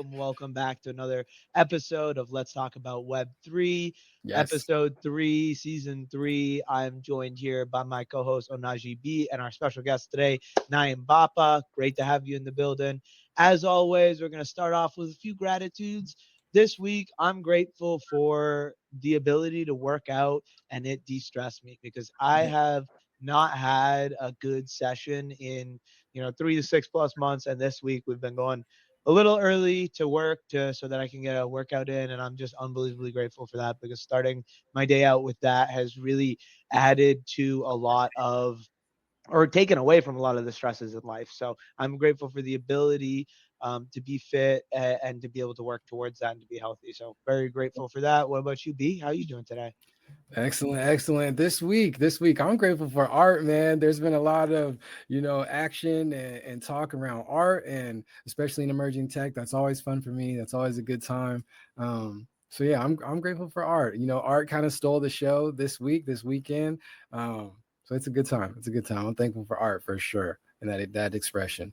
Welcome back to another episode of Let's Talk About Web3, Episode 3, Season 3. I'm joined here by my co-host Ohnahji B and our special guest today, Naim Bapa. Great to have you in the building. As always, we're going to start off with a few gratitudes. This week, I'm grateful for the ability to work out and it de-stress me because I have not had a good session in 3 to 6 plus months, and this week we've been going a little early to work so that I can get a workout in, and I'm just unbelievably grateful for that because starting my day out with that has really added to a lot of, or taken away from a lot of the stresses in life. So I'm grateful for the ability to be fit and to be able to work towards that and to be healthy. So very grateful for that. What about you, B? How are you doing today? Excellent. This week, I'm grateful for art, man. There's been a lot of, action and talk around art, and especially in emerging tech. That's always fun for me. That's always a good time. So yeah, I'm grateful for art. Art kind of stole the show this weekend. So it's a good time. I'm thankful for art for sure, and that expression.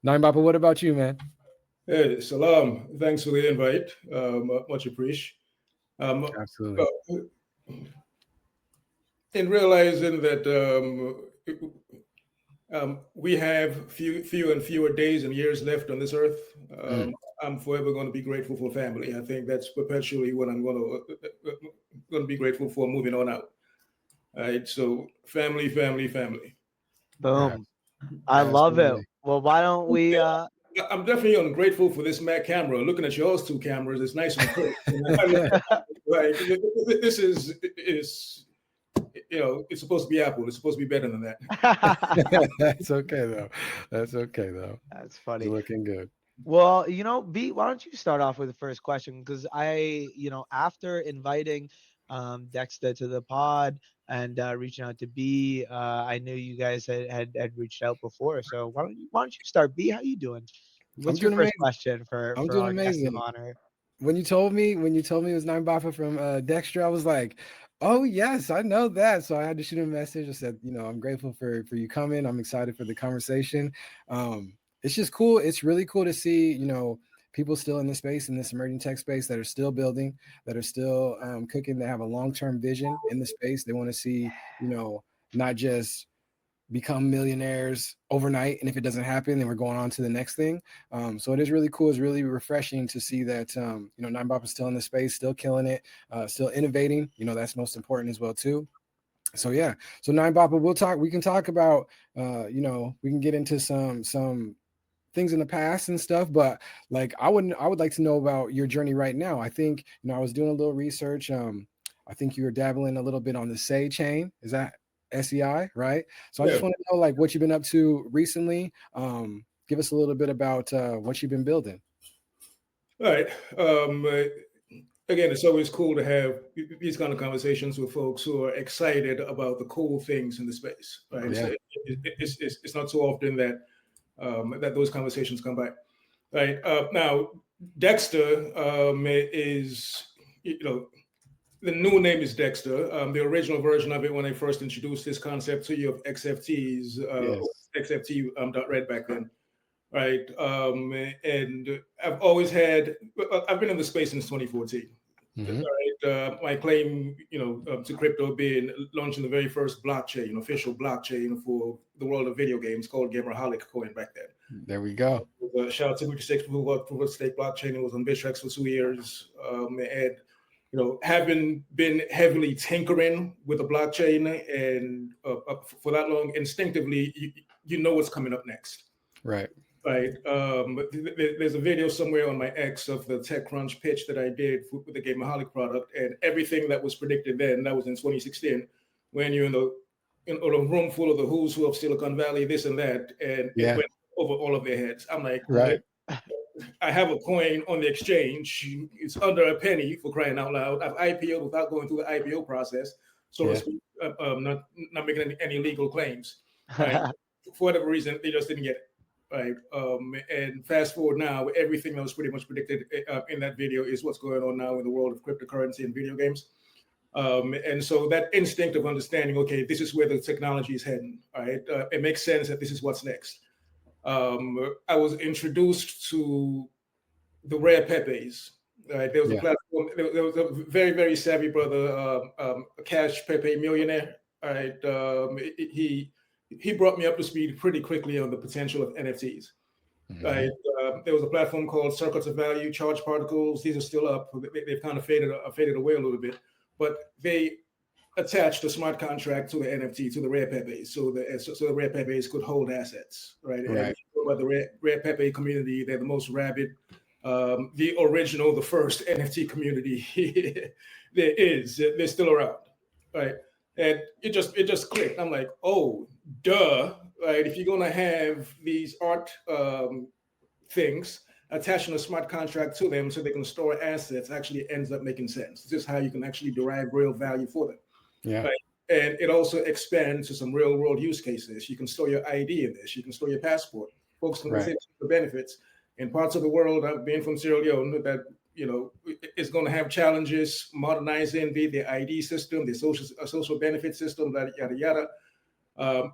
Naim Bapa, what about you, man? Hey, salam. Thanks for the invite. Much appreciated. Absolutely. In realizing that we have fewer and fewer days and years left on this earth, I'm forever going to be grateful for family. I think that's perpetually what I'm going to be grateful for moving on out. All right, so family. Boom. I love it. Well, why don't we... I'm definitely grateful for this Mac camera. Looking at yours two cameras, it's nice and clear. Like this is it's supposed to be Apple. It's supposed to be better than that. That's okay though. That's funny. You're looking good. Well, B, why don't you start off with the first question? Because after inviting Dexter to the pod and reaching out to B, I knew you guys had reached out before. So why don't you start, B? How you doing? What's your first question for our guest of honor? When you told me it was Naim Bapa from Dexter, I was like, oh yes, I know that. So I had to shoot him a message. I said, I'm grateful for you coming. I'm excited for the conversation. It's just cool. It's really cool to see, people still in this space, in this emerging tech space, that are still building, that are still cooking, that have a long-term vision in the space. They want to see, not just become millionaires overnight, and if it doesn't happen, then we're going on to the next thing. So it is really cool. It's really refreshing to see that Naim Bapa is still in the space, still killing it, still innovating. That's most important as well too. So yeah, so Naim Bapa, we can talk about we can get into some things in the past and stuff, but like I would like to know about your journey right now. I think I was doing a little research. I think you were dabbling a little bit on the SEI chain. Is that SEI, right? So I just want to know like what you've been up to recently. Give us a little bit about what you've been building. All right. Again, it's always cool to have these kind of conversations with folks who are excited about the cool things in the space. Right? Yeah. So it's not so often that that those conversations come by. Right. Now, Dexter is, the new name is Dexter. The original version of it, when I first introduced this concept to you of XFTs, XFT.red back then, right? And I've been in the space since 2014. Mm-hmm. Right? My claim, to crypto being launching the very first blockchain, official blockchain for the world of video games, called GamerHolic Coin back then. There we go. Shout out to 56 proof of stake blockchain. It was on Bitrex for 2 years, and having been heavily tinkering with the blockchain and for that long, instinctively, you know what's coming up next. Right. Right. There's a video somewhere on my X of the TechCrunch pitch that I did with the GamerHolic product, and everything that was predicted then, that was in 2016, when you're in a room full of the who's who of Silicon Valley, this and that, and it went over all of their heads. I'm like, right. I have a coin on the exchange. It's under a penny, for crying out loud. I've IPO'd without going through the IPO process, so to speak, not making any legal claims. Right? For whatever reason, they just didn't get it. Right. And fast forward now, everything that was pretty much predicted in that video is what's going on now in the world of cryptocurrency and video games. And so that instinct of understanding, okay, this is where the technology is heading, right? It makes sense that this is what's next. I was introduced to the Rare Pepes. Right, there was a platform. There was a very, very savvy brother, a cash Pepe millionaire. All right, he brought me up to speed pretty quickly on the potential of NFTs. Right, there was a platform called Circuits of Value, Charge Particles. These are still up. They've kind of faded away a little bit, but they attached a smart contract to the NFT, to the Rare Pepes, so the Rare Pepes could hold assets. Right, and about the Rare Pepe community, they're the most rabid. The original, the first NFT community there is. They're still around, right? And it just clicked. I'm like, oh, duh, right? If you're gonna have these art things, attaching a smart contract to them so they can store assets actually ends up making sense. This is how you can actually derive real value for them. Yeah. Right? And it also expands to some real world use cases. You can store your ID in this. You can store your passport. Folks can receive the benefits. In parts of the world, being from Sierra Leone, that is going to have challenges modernizing the ID system, the social benefit system, yada yada.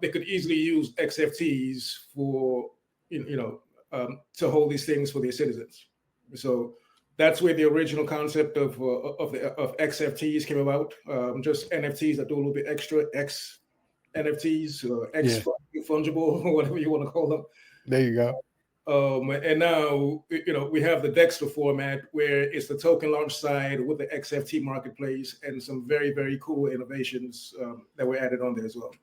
They could easily use XFTs for to hold these things for their citizens. So that's where the original concept of XFTs came about. Just NFTs that do a little bit extra, X NFTs or X fungible, whatever you want to call them. There you go. And now, we have the Dexter format where it's the token launch side with the XFT marketplace and some very, very cool innovations that were added on there as well.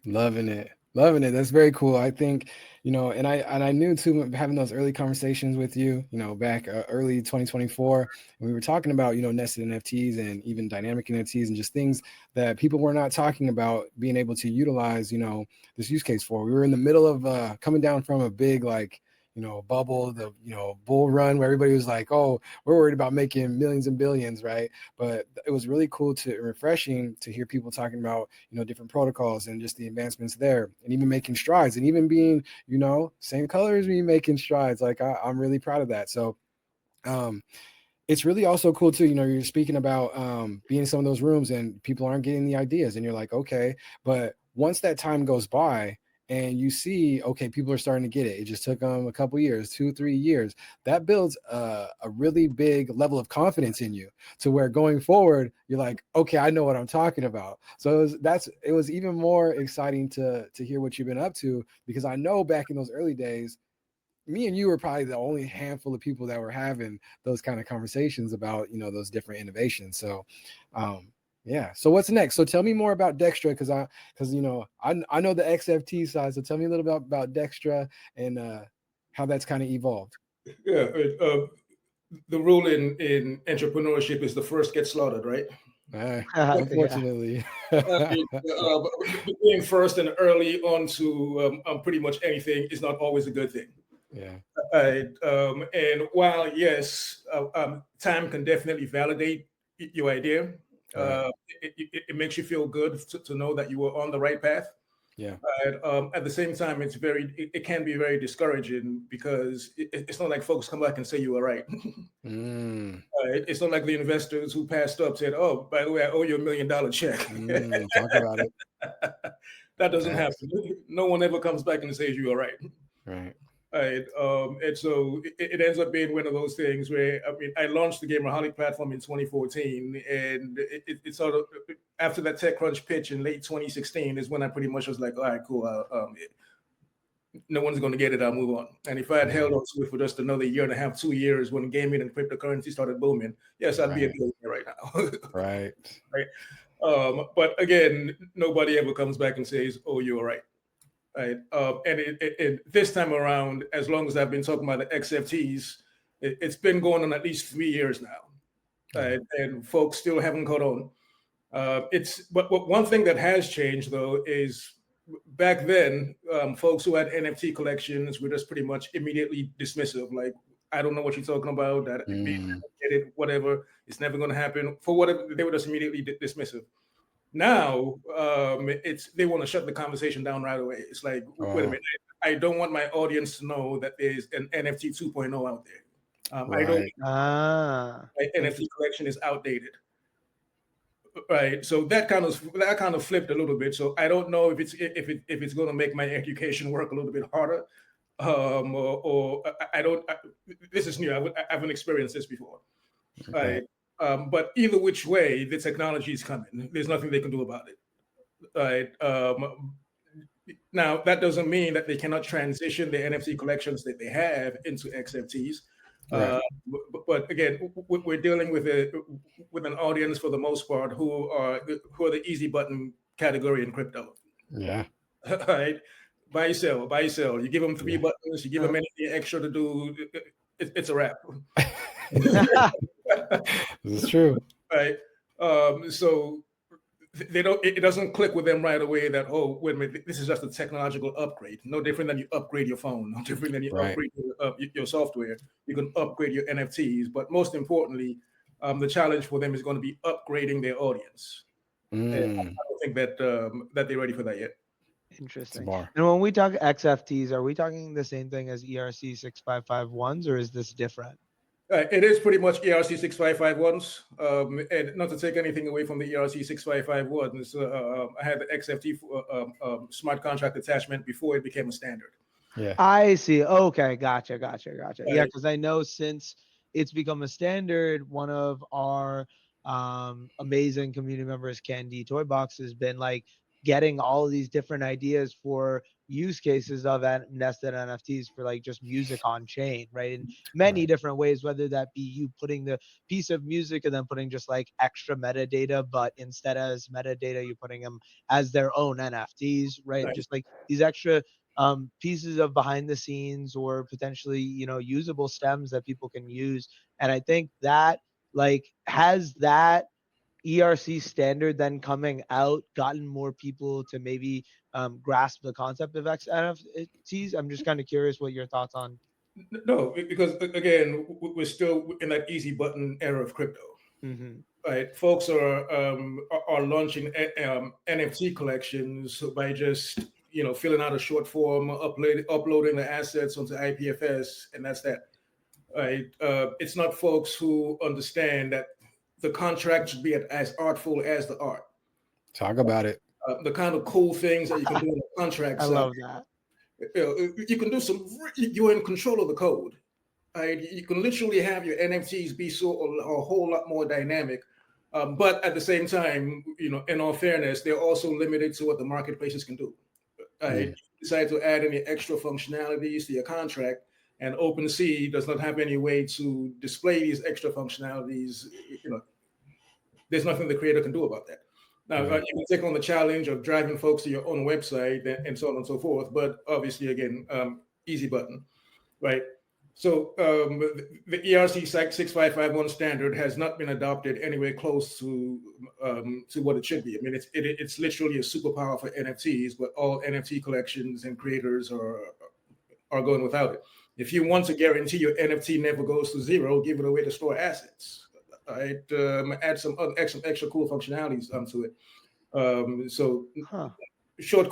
Loving it. That's very cool. I think, and I knew too, having those early conversations with you, back early 2024, and we were talking about, nested NFTs and even dynamic NFTs and just things that people were not talking about being able to utilize, this use case for. We were in the middle of coming down from a big, bubble, the, bull run where everybody was like, oh, we're worried about making millions and billions, right? But it was really cool refreshing to hear people talking about, different protocols and just the advancements there and even making strides and even being, same color as me making strides. Like I'm really proud of that. So, it's really also cool too, you're speaking about being in some of those rooms and people aren't getting the ideas and you're like, okay, but once that time goes by, and you see, okay, people are starting to get it. It just took them a couple years, 2-3 years. That builds a really big level of confidence in you to where going forward, you're like, okay, I know what I'm talking about. So it was even more exciting to hear what you've been up to, because I know back in those early days, me and you were probably the only handful of people that were having those kind of conversations about, those different innovations. So, yeah. So what's next? So tell me more about Dexter, because I know the XFT side. So tell me a little bit about Dexter and how that's kind of evolved. Yeah. The rule in entrepreneurship is the first get slaughtered, right? Unfortunately, being first and early onto pretty much anything is not always a good thing. Yeah. And while yes, time can definitely validate your idea. Right. It makes you feel good to know that you were on the right path. Yeah. At the same time, it can be very discouraging, because it's not like folks come back and say you were right. It's not like the investors who passed up said, "Oh, by the way, I owe you $1 million check." Talk about it. That doesn't happen. No one ever comes back and says you are right. Right. And so it ends up being one of those things where, I launched the GamerHolic platform in 2014, and it sort of, after that TechCrunch pitch in late 2016 is when I pretty much was like, all right, cool. No one's going to get it. I'll move on. And if I had held on to it for just another year and a half, 2 years, when gaming and cryptocurrency started booming, yes, I'd be a billionaire right now. Right. But again, nobody ever comes back and says, "Oh, you're right." Right. And this time around, as long as I've been talking about the XFTs, it's been going on at least 3 years now. And folks still haven't caught on. But one thing that has changed, though, is back then, folks who had NFT collections were just pretty much immediately dismissive. Like, I don't know what you're talking about. Get it, whatever. It's never going to happen. For whatever, they were just immediately dismissive. Now, they want to shut the conversation down right away. It's like, wait a minute, I don't want my audience to know that there's an NFT 2.0 out there. I don't. My NFT collection is outdated. right. So that kind of flipped a little bit. So I don't know if it's going to make my education work a little bit harder, or I don't. This is new. I haven't experienced this before. Okay. Right. But either which way, the technology is coming. There's nothing they can do about it. Right. Now, that doesn't mean that they cannot transition the NFT collections that they have into XFTs. Right. But again, we're dealing with an audience for the most part who are the easy button category in crypto. Yeah. Right? Buy, sell, buy, sell. You give them 3 buttons, you give them anything extra to do, it's a wrap. This is true. Right. So they don't. It doesn't click with them right away that, oh, wait a minute, this is just a technological upgrade. No different than you upgrade your phone. No different than you upgrade your software. You can upgrade your NFTs, but most importantly, the challenge for them is going to be upgrading their audience. And I don't think that they're ready for that yet. Interesting. And when we talk XFTs, are we talking the same thing as ERC 6551s, or is this different? It is pretty much ERC 6551s, and not to take anything away from the ERC 6551s. I had the XFT smart contract attachment before it became a standard. Yeah, I see. Okay, gotcha. Yeah, because I know since it's become a standard, one of our amazing community members, Candy Toybox, has been like getting all of these different ideas for use cases of nested NFTs for like just music on chain, right? In many different ways, whether that be you putting the piece of music and then putting just like extra metadata, but instead as metadata, you're putting them as their own NFTs, right? Just like these extra pieces of behind the scenes or potentially, usable stems that people can use. And I think that like has that ERC standard then coming out gotten more people to maybe grasp the concept of NFTs? I'm just kind of curious what your thoughts on. No, because again, we're still in that easy button era of crypto. Right, folks are launching NFT collections by just filling out a short form, uploading the assets onto IPFS, and that's that. Right, it's not folks who understand that the contract should be as artful as the art. Talk about it. The kind of cool things that you can do in the contracts. I love that. You can do you're in control of the code. Right? You can literally have your NFTs be a whole lot more dynamic. But at the same time, in all fairness, they're also limited to what the marketplaces can do. You decide to add any extra functionalities to your contract, and OpenSea does not have any way to display these extra functionalities. There's nothing the creator can do about that. Now, you can take on the challenge of driving folks to your own website and so on and so forth. But obviously, again, easy button, right? So the ERC 6551 standard has not been adopted anywhere close to what it should be. I mean, it's literally a superpower for NFTs, but all NFT collections and creators are going without it. If you want to guarantee your NFT never goes to zero, give it away to store assets. Right? Add some extra cool functionalities onto it. Short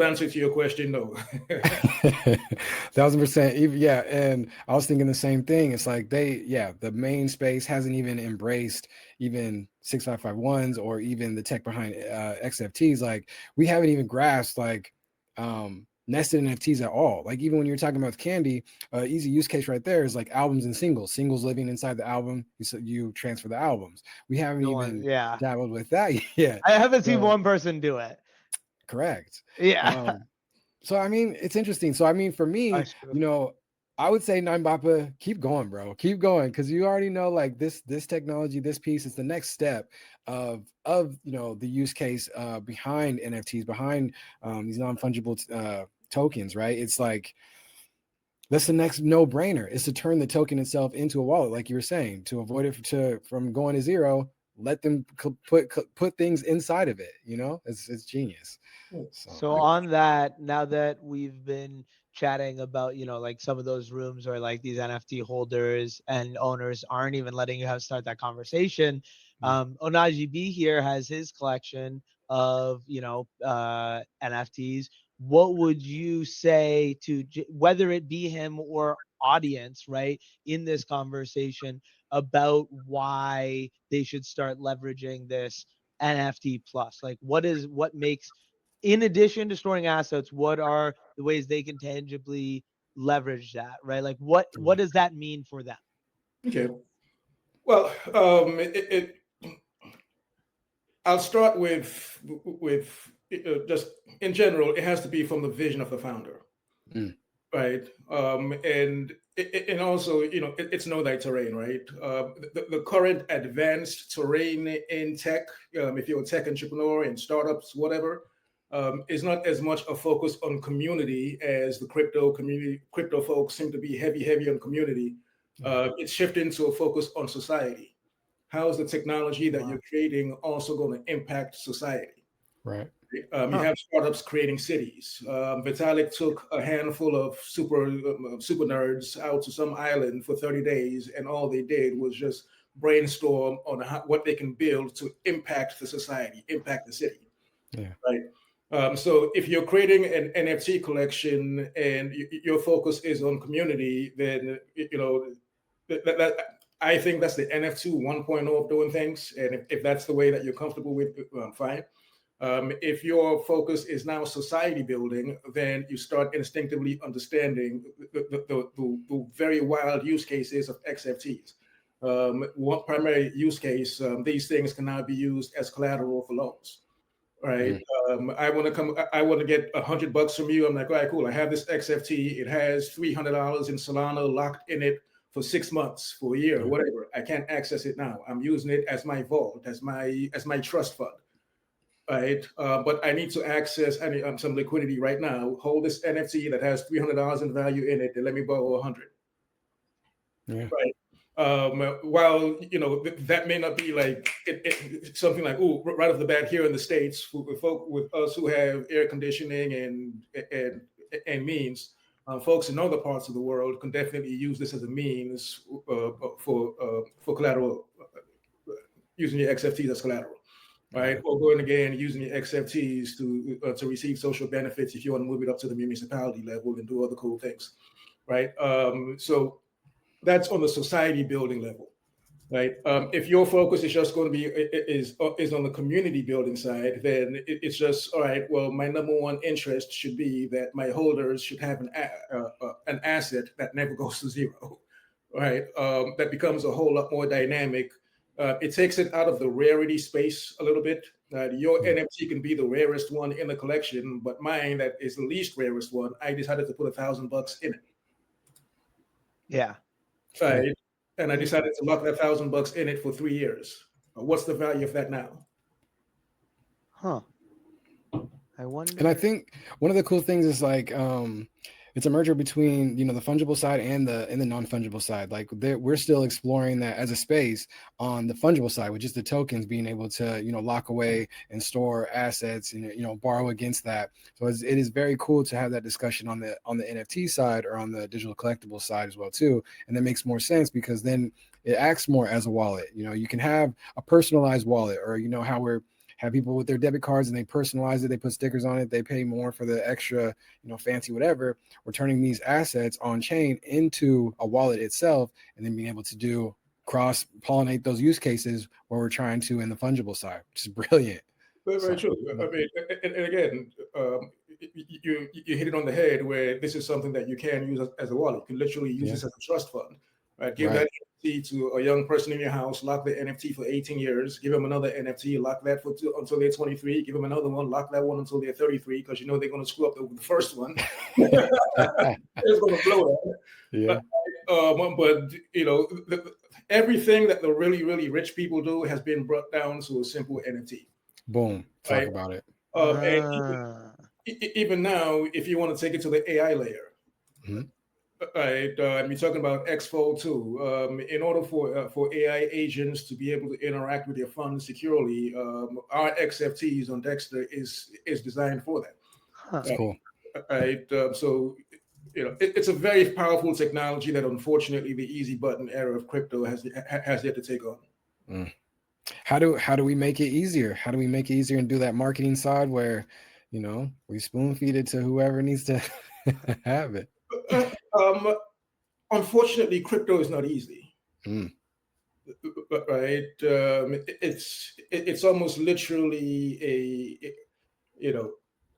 answer to your question, no. 1000%. Yeah. And I was thinking the same thing. It's like the main space hasn't even embraced even 6551s or even the tech behind XFTs. Like we haven't even grasped like nested NFTs at all. Like even when you're talking about Candy, easy use case right there is like albums and singles living inside the album. You transfer the albums. We haven't even dabbled with that yet. I haven't seen one person do it. Correct. Yeah. So I mean, it's interesting. So I mean, for me, I would say Nine Bappa, keep going, bro. Keep going, because you already know like this technology, this piece is the next step of the use case behind NFTs, behind these non-fungible tokens, right? It's like that's the next no-brainer is to turn the token itself into a wallet, like you were saying, to avoid it from going to zero. Let them put things inside of it. It's genius. So on that, now that we've been chatting about, like some of those rooms where like these NFT holders and owners aren't even letting you start that conversation. Ohnahji B here has his collection of, NFTs. What would you say to whether it be him or audience, right, in this conversation about why they should start leveraging this NFT plus? Like, what makes, in addition to storing assets, what are the ways they can tangibly leverage that, right? Like, what does that mean for them? Okay. Well, I'll start with just in general. It has to be from the vision of the founder, right? And also, it's know thy terrain, right? The current advanced terrain in tech, if you're a tech entrepreneur in startups, whatever, is not as much a focus on community as the crypto community. Crypto folks seem to be heavy on community. It's shifting to a focus on society. How is the technology that you're creating also going to impact society? Right. You have startups creating cities. Vitalik took a handful of super nerds out to some island for 30 days, and all they did was just brainstorm on what they can build to impact the society, impact the city. Yeah. Right. So if you're creating an NFT collection and your focus is on community, then I think that's the NFT 1.0 of doing things. And if that's the way that you're comfortable with, fine. If your focus is now society building, then you start instinctively understanding the very wild use cases of XFTs. One primary use case, these things can now be used as collateral for loans. Right. I want to get $100 from you. I'm like, all right, cool. I have this XFT. It has $300 in Solana locked in it for 6 months, for a year, whatever. I can't access it now. I'm using it as my vault, as my trust fund, right? But I need to access some liquidity right now. Hold this NFT that has $300 in value in it, and let me borrow 100. Yeah. Right. While that may not be like something like right off the bat here in the States with us who have air conditioning and means. Folks in other parts of the world can definitely use this as a means for collateral, using your XFTs as collateral, right? Or going again using your XFTs to receive social benefits if you want to move it up to the municipality level and do other cool things, right? So that's on the society building level, right? If your focus is just going to be is on the community building side, then it's just, all right, well, my number one interest should be that my holders should have an asset that never goes to zero, right? That becomes a whole lot more dynamic. It takes it out of the rarity space a little bit. Your NFT can be the rarest one in the collection, but mine, that is the least rarest one, I decided to put $1,000 in it. Yeah. Right. And I decided to lock that $1,000 in it for 3 years. What's the value of that now? Huh. I wonder. And I think one of the cool things is like it's a merger between the fungible side and the non-fungible side. Like we're still exploring that as a space on the fungible side, which is the tokens being able to lock away and store assets and borrow against that. So it is very cool to have that discussion on the NFT side or on the digital collectible side as well too. And that makes more sense because then it acts more as a wallet. You can have a personalized wallet, or how we're have people with their debit cards and they personalize it, they put stickers on it, they pay more for the extra, fancy whatever. We're turning these assets on chain into a wallet itself, and then being able to do cross-pollinate those use cases where we're trying to in the fungible side, which is brilliant. Very true. I mean, and again, you hit it on the head where this is something that you can use as a wallet. You can literally use this as a trust fund. Right? Give that NFT to a young person in your house, lock the NFT for 18 years, give them another NFT, lock that until they're 23, give them another one, lock that one until they're 33, because they're going to screw up the first one. It's going to blow that. Yeah. But everything that the really, really rich people do has been brought down to a simple NFT. Boom. Talk about it. And even now, if you want to take it to the AI layer, right? We're talking about XFold too. In order for AI agents to be able to interact with your funds securely, our XFTs on Dexter is designed for that. That's cool. Right. So it's a very powerful technology that unfortunately the easy button era of crypto has yet to take on. How do we make it easier? How do we make it easier and do that marketing side where we spoon feed it to whoever needs to have it? unfortunately, crypto is not easy. Right? It's almost literally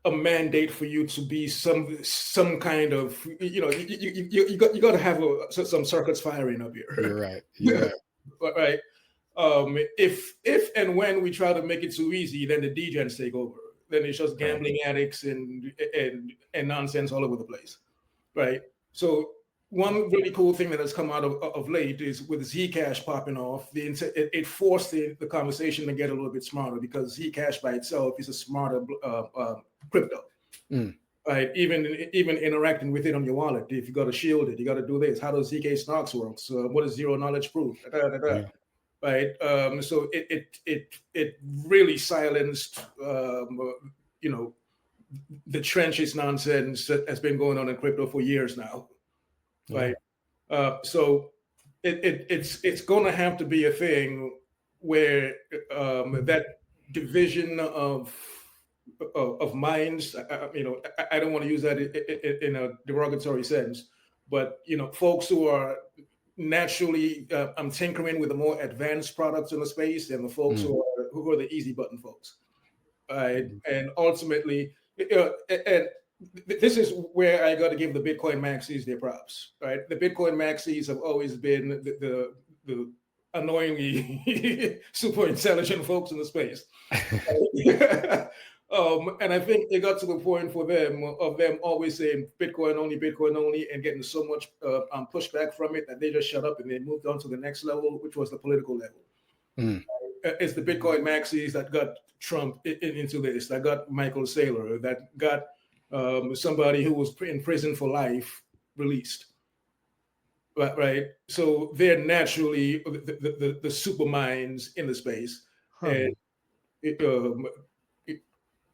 a mandate for you to be some kind of, you got to have some circuits firing up here. You're right. You're right. If and when we try to make it too easy, then the degens take over. Then it's just gambling addicts and nonsense all over the place, right? So one really cool thing that has come out of late is with Zcash popping off, it forced the conversation to get a little bit smarter, because Zcash by itself is a smarter crypto. Right? Even interacting with it on your wallet, if you got to shield it, you got to do this. How does ZK stocks work? So what is zero knowledge proof? Right? So it really silenced the trenches nonsense that has been going on in crypto for years now. Right? So it's going to have to be a thing where that division of minds, I don't want to use that in a derogatory sense, but folks who are naturally tinkering with the more advanced products in the space, and the folks who are the easy button folks, right? And ultimately, and this is where I got to give the Bitcoin Maxis their props, right? The Bitcoin Maxis have always been the annoyingly super intelligent folks in the space. And I think it got to the point for them always saying Bitcoin only, and getting so much pushback from it that they just shut up and they moved on to the next level, which was the political level. It's the Bitcoin Maxis that got Trump into this, that got Michael Saylor, that got somebody who was in prison for life released. Right? So they're naturally the super minds in the space. And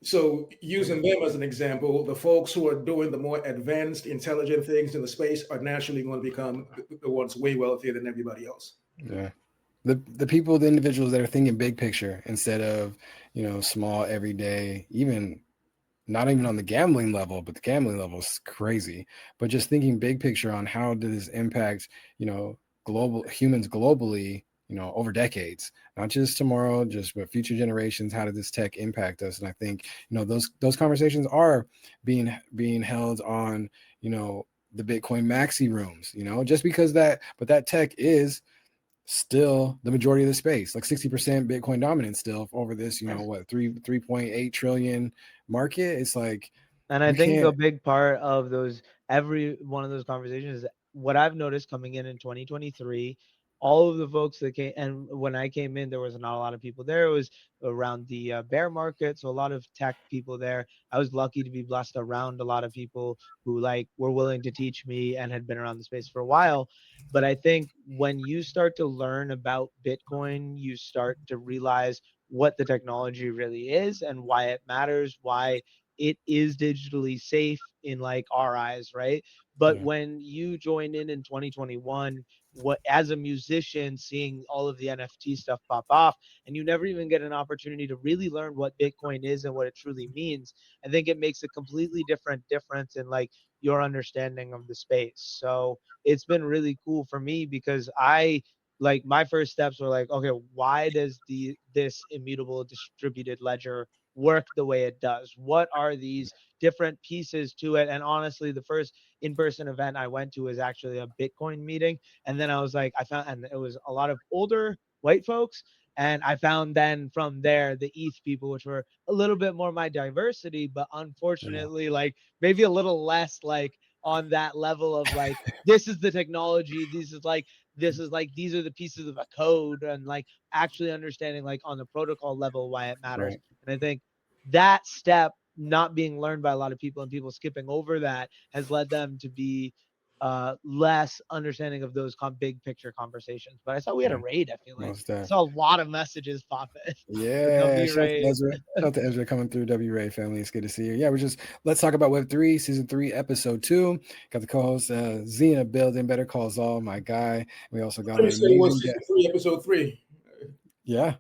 so using them as an example, the folks who are doing the more advanced, intelligent things in the space are naturally going to become the ones way wealthier than everybody else. Yeah. The people, the individuals that are thinking big picture instead of, small, everyday, not even on the gambling level, but the gambling level is crazy, but just thinking big picture on how does this impact, global humans globally, over decades, not just tomorrow, just but future generations. How did this tech impact us? And I think, those conversations are being held on, the Bitcoin maxi rooms, just because that tech is still the majority of the space, like 60% Bitcoin dominance still over this, 3.8 trillion market. It's like, and I think a big part of every one of those conversations is what I've noticed coming in 2023. All of the folks that came, and when I came in, there was not a lot of people there. It was around the bear market, so a lot of tech people there. I was lucky to be blessed around a lot of people who were willing to teach me and had been around the space for a while. But I think when you start to learn about Bitcoin, you start to realize what the technology really is and why it matters, why it is digitally safe in our eyes, right? But when you join in 2021, as a musician, seeing all of the NFT stuff pop off, and you never even get an opportunity to really learn what Bitcoin is and what it truly means, I think it makes a completely different difference in your understanding of the space. So it's been really cool for me, because my first steps were okay, why does this immutable distributed ledger work the way it does? What are these different pieces to it? And honestly, the first in-person event I went to was actually a Bitcoin meeting. And then I was I found, and it was a lot of older white folks. And I found then from there the ETH people, which were a little bit more my diversity, but unfortunately, maybe a little less on that level of this is the technology, these are the pieces of a code, and actually understanding on the protocol level why it matters. And I think that step not being learned by a lot of people, and people skipping over that, has led them to be less understanding of those big picture conversations. But I saw we had a raid. I feel like I saw a lot of messages popping. Yeah, shout out to Ezra coming through. W Ray family, it's good to see you. Yeah, let's talk about Web3 season 3 episode 2. Got the co-host Z in a building. BetterCallZaal, my guy. We also got season 3 episode 3. Yeah,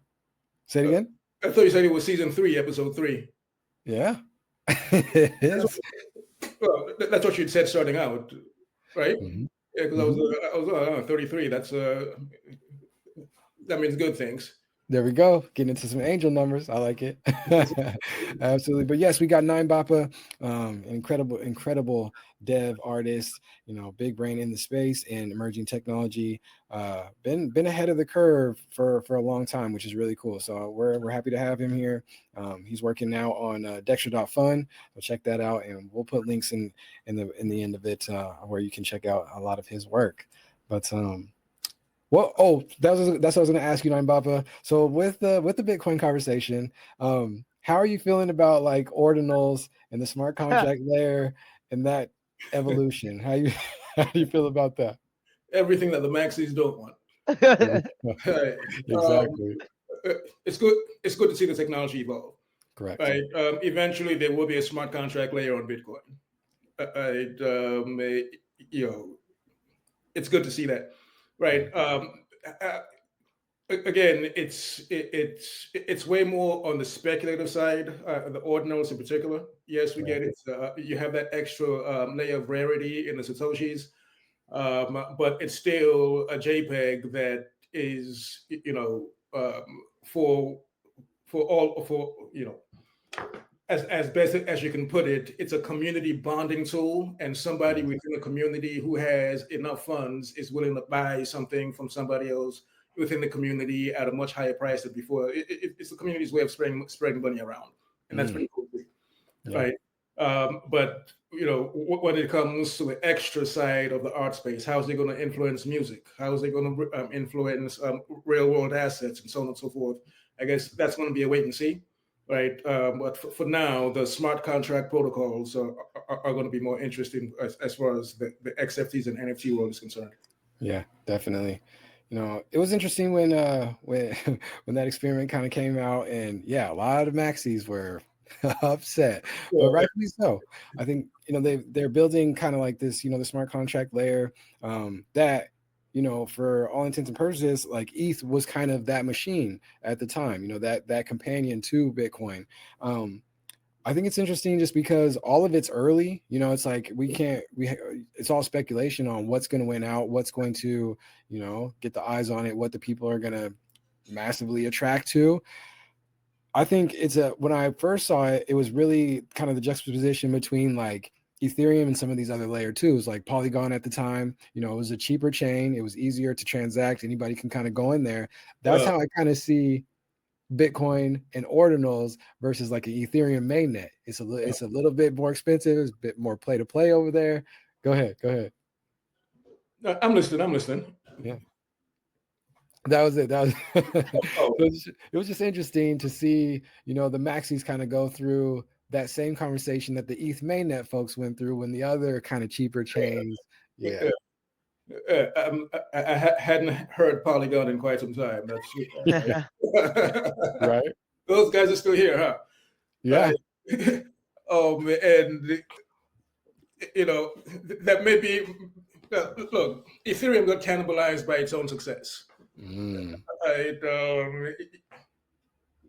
say it again. I thought you said it was season 3 episode 3. Yeah, it is. That's what you'd said starting out, right? Yeah, because I was 33. That means good things. There we go. Getting into some angel numbers. I like it. Absolutely. But yes, we got 9bapa, incredible dev artist, big brain in the space and emerging technology. Been ahead of the curve for a long time, which is really cool. So we're happy to have him here. He's working now on Dexter.Fund. So check that out, and we'll put links in the end of it where you can check out a lot of his work. But well, that's what I was going to ask you, 9bapa. So with the Bitcoin conversation, how are you feeling about like ordinals and the smart contract layer and that evolution? How do you feel about that? Everything that the Maxis don't want. Right. Exactly. It's good. It's good to see the technology evolve. Correct. Right. Eventually, there will be a smart contract layer on Bitcoin. It's good to see that. Right. Again, it's way more on the speculative side, the ordinals in particular. Yes, we get it. You have that extra layer of rarity in the Satoshis, but it's still a JPEG that is, as best as you can put it, it's a community bonding tool, and somebody within the community who has enough funds is willing to buy something from somebody else within the community at a much higher price than before. It's the community's way of spreading money around, and that's pretty cool, right? But when it comes to the extra side of the art space, how is it going to influence music? How is it going to influence real world assets and so on and so forth? I guess that's going to be a wait and see. Right, but for now, the smart contract protocols are going to be more interesting as far as the XFTs and NFT world is concerned. Yeah, definitely. It was interesting when that experiment kind of came out, and a lot of Maxis were upset, but rightfully so. I think they're building kind of like this, the smart contract layer that. For all intents and purposes, like ETH was kind of that machine at the time, that companion to Bitcoin. I think it's interesting just because all of it's early, it's like it's all speculation on what's going to win out, what's going to, get the eyes on it, what the people are going to massively attract to. I think when I first saw it, it was really kind of the juxtaposition between like Ethereum and some of these other layer twos, like Polygon at the time. It was a cheaper chain. It was easier to transact. Anybody can kind of go in there. That's how I kind of see Bitcoin and ordinals versus like an Ethereum mainnet. It's a little bit more expensive. It's a bit more play to play over there. Go ahead. I'm listening. Yeah. That was it. It was just interesting to see, the Maxis kind of go through that same conversation that the ETH mainnet folks went through when the other kind of cheaper chains. I hadn't heard Polygon in quite some time. That's right. Those guys are still here, huh? Yeah. And that may be. Look, Ethereum got cannibalized by its own success.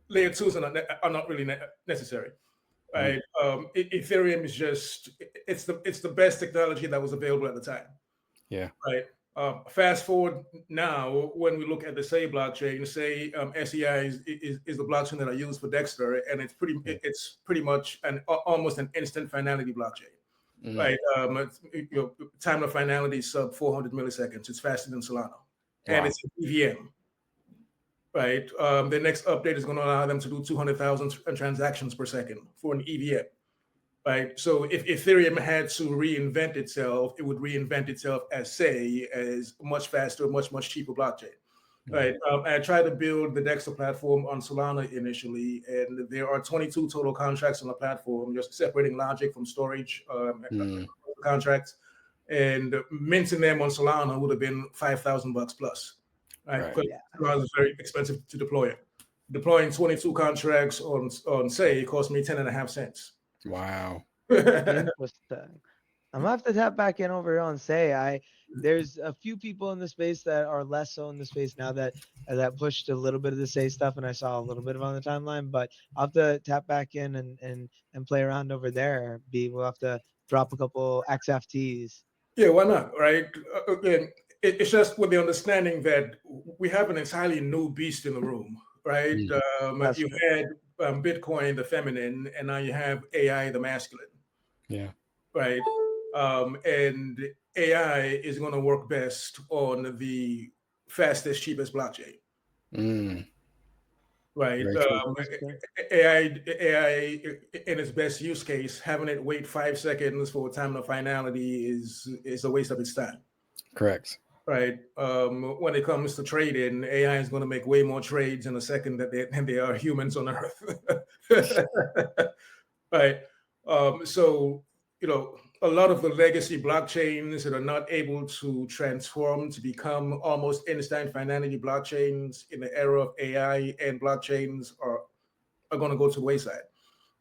Layer twos are not really necessary. Right. Ethereum is just it's the best technology that was available at the time. Yeah. Right. Fast forward now, when we look at the SEI blockchain, SEI is the blockchain that I use for Dexter, and it's pretty much almost an instant finality blockchain. Right. Time of finality is sub 400 milliseconds. It's faster than Solana, and it's an EVM. Right. The next update is going to allow them to do 200,000 transactions per second for an EVM. Right. So if Ethereum had to reinvent itself, it would reinvent itself as much faster, much cheaper blockchain. Right. I tried to build the Dexter platform on Solana initially, and there are 22 total contracts on the platform, just separating logic from storage contracts, and minting them on Solana would have been $5,000 plus. Right. Because Solana is very expensive to deploy it. Deploying 22 contracts on SEI cost me 10.5 cents. Wow. Interesting. I'm gonna have to tap back in over here on SEI. There's a few people in the space that are less so in the space now that pushed a little bit of the SEI stuff, and I saw a little bit of on the timeline. But I'll have to tap back in and play around over there. We'll have to drop a couple XFTs. Yeah, why not? Right? Again, it's just with the understanding that we have an entirely new beast in the room, right? You had Bitcoin, the feminine, and now you have AI, the masculine. Yeah. Right. And AI is going to work best on the fastest, cheapest blockchain. Right. AI in its best use case, having it wait 5 seconds for a time of finality is a waste of its time. Correct. Right. When it comes to trading, AI is going to make way more trades in a second than there are humans on Earth. Right. So, a lot of the legacy blockchains that are not able to transform to become almost instant finality blockchains in the era of AI and blockchains are going to go to the wayside.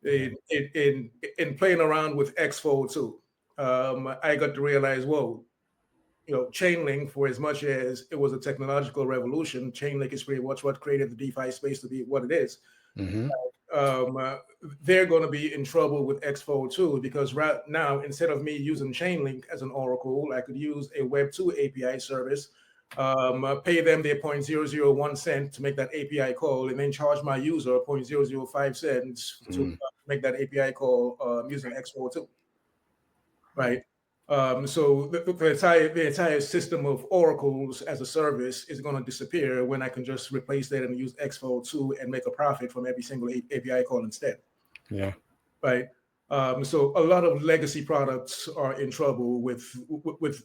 In playing around with X-Fold too, I got to realize, whoa, Chainlink, for as much as it was a technological revolution, Chainlink is pretty much what created the DeFi space to be what it is. They're going to be in trouble with X-Fold too, because right now, instead of me using Chainlink as an oracle, I could use a Web2 API service, pay them their 0.001 cent to make that API call, and then charge my user 0.005 cents to make that API call using X-Fold too. Right. So the entire system of oracles as a service is going to disappear when I can just replace that and use X-Fold 2 and make a profit from every single API call instead. Yeah. Right. So a lot of legacy products are in trouble with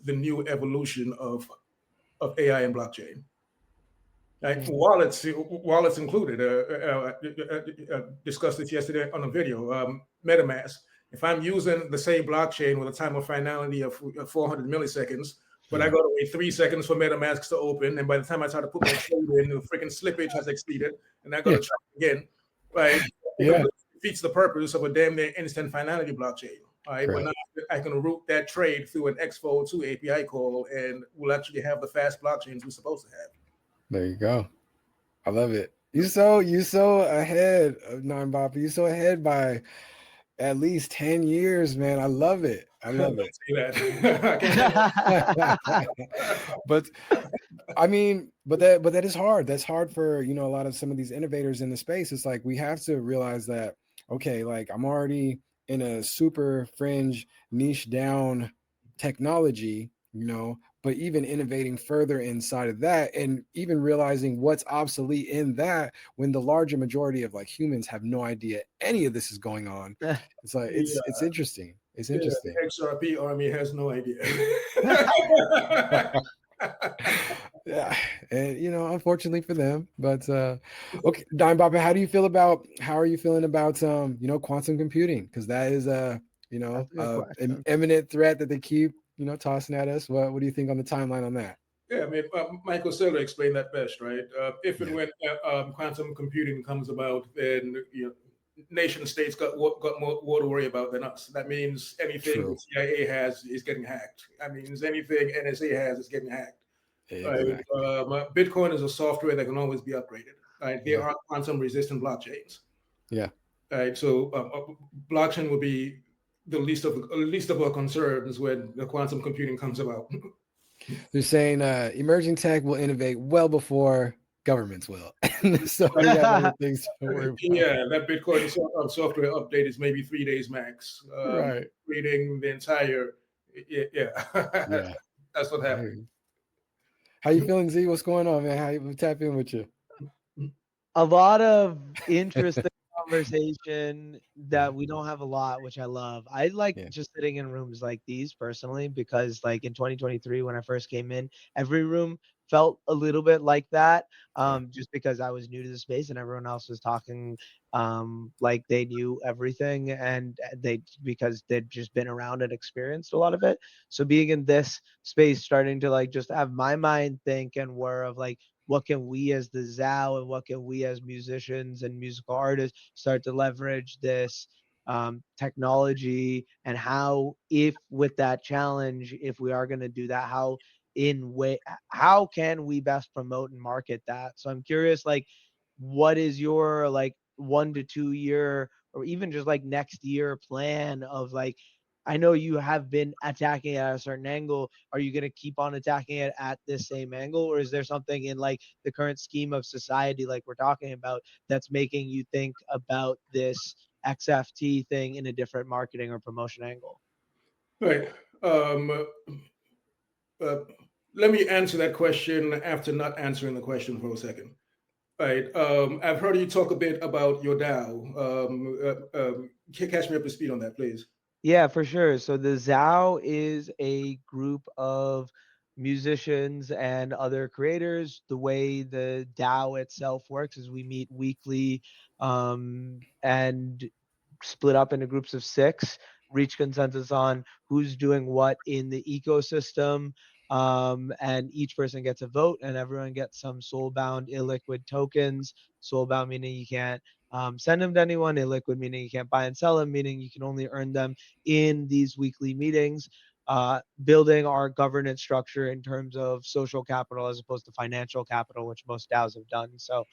the new evolution of AI and blockchain. Right. Wallets included. Discussed this yesterday on a video. MetaMask. If I'm using the same blockchain with a time of finality of 400 milliseconds, but I got to wait 3 seconds for MetaMask to open, and by the time I try to put my trade in, the freaking slippage has exceeded, and I got to try again, right? It defeats the purpose of a damn near instant finality blockchain. All right, but now I can route that trade through an X-Fold 2 API call, and we'll actually have the fast blockchains we're supposed to have. There you go. I love it. You so ahead of non-bop. You so ahead by at least 10 years, man. I love it. I love it. But I mean, but that is hard. That's hard for, a lot of some of these innovators in the space. It's like we have to realize that, okay, like I'm already in a super fringe niche down technology, but even innovating further inside of that and even realizing what's obsolete in that when the larger majority of like humans have no idea any of this is going on. It's like it's interesting. It's interesting. The XRP army has no idea. Yeah, and unfortunately for them, but okay, Dime Bopper, how are you feeling about quantum computing? Because that is an imminent threat that they keep tossing at us. What do you think on the timeline on that? Yeah, I mean, Michael Saylor explained that best, right? If and when quantum computing comes about, then nation states got more to worry about than us. That means anything the CIA has is getting hacked. That means anything NSA has is getting hacked. Exactly. Right? Bitcoin is a software that can always be upgraded. Right? There are quantum resistant blockchains. Yeah. Right. So blockchain will be the least of our concerns when the quantum computing comes about. They're saying emerging tech will innovate well before governments will. So we got other things to worry about. Yeah, that Bitcoin software update is maybe 3 days max. Right. Reading the entire, yeah. That's what happened. How you feeling, Z? What's going on, man? How you tap in with you? A lot of interesting conversation that we don't have a lot, which I love. I like just sitting in rooms like these personally, because like in 2023, when I first came in, every room felt a little bit like that, just because I was new to the space and everyone else was talking like they knew everything, and because they'd just been around and experienced a lot of it. So being in this space, starting to like just have my mind think and were of like, what can we as the ZAO and what can we as musicians and musical artists start to leverage this technology, and how, if with that challenge, if we are going to do that, how can we best promote and market that? So I'm curious, like, what is your like 1 to 2 year or even just like next year plan of like, I know you have been attacking it at a certain angle. Are you going to keep on attacking it at this same angle, or is there something in like the current scheme of society, like we're talking about, that's making you think about this XFT thing in a different marketing or promotion angle? Right. Let me answer that question after not answering the question for a second. Right. I've heard you talk a bit about your DAO. Catch me up to speed on that, please. Yeah, for sure. So the ZAO is a group of musicians and other creators. The way the DAO itself works is we meet weekly, and split up into groups of 6, reach consensus on who's doing what in the ecosystem, and each person gets a vote, and everyone gets some soul-bound illiquid tokens. Soul-bound meaning you can't send them to anyone. Illiquid meaning you can't buy and sell them, meaning you can only earn them in these weekly meetings. Building our governance structure in terms of social capital as opposed to financial capital, which most DAOs have done. So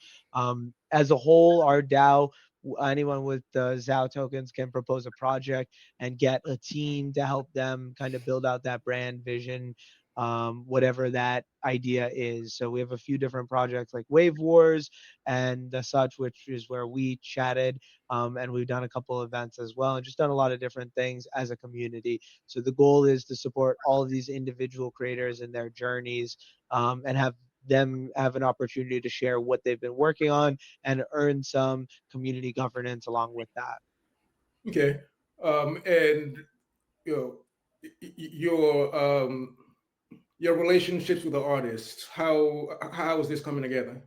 as a whole, our DAO, anyone with the ZAO tokens can propose a project and get a team to help them kind of build out that brand vision, whatever that idea is. So we have a few different projects like Wave Wars and the such, which is where we chatted, and we've done a couple of events as well, and just done a lot of different things as a community. So the goal is to support all of these individual creators in their journeys, and have them have an opportunity to share what they've been working on and earn some community governance along with that. Okay. And you know, your relationships with the artists, how is this coming together?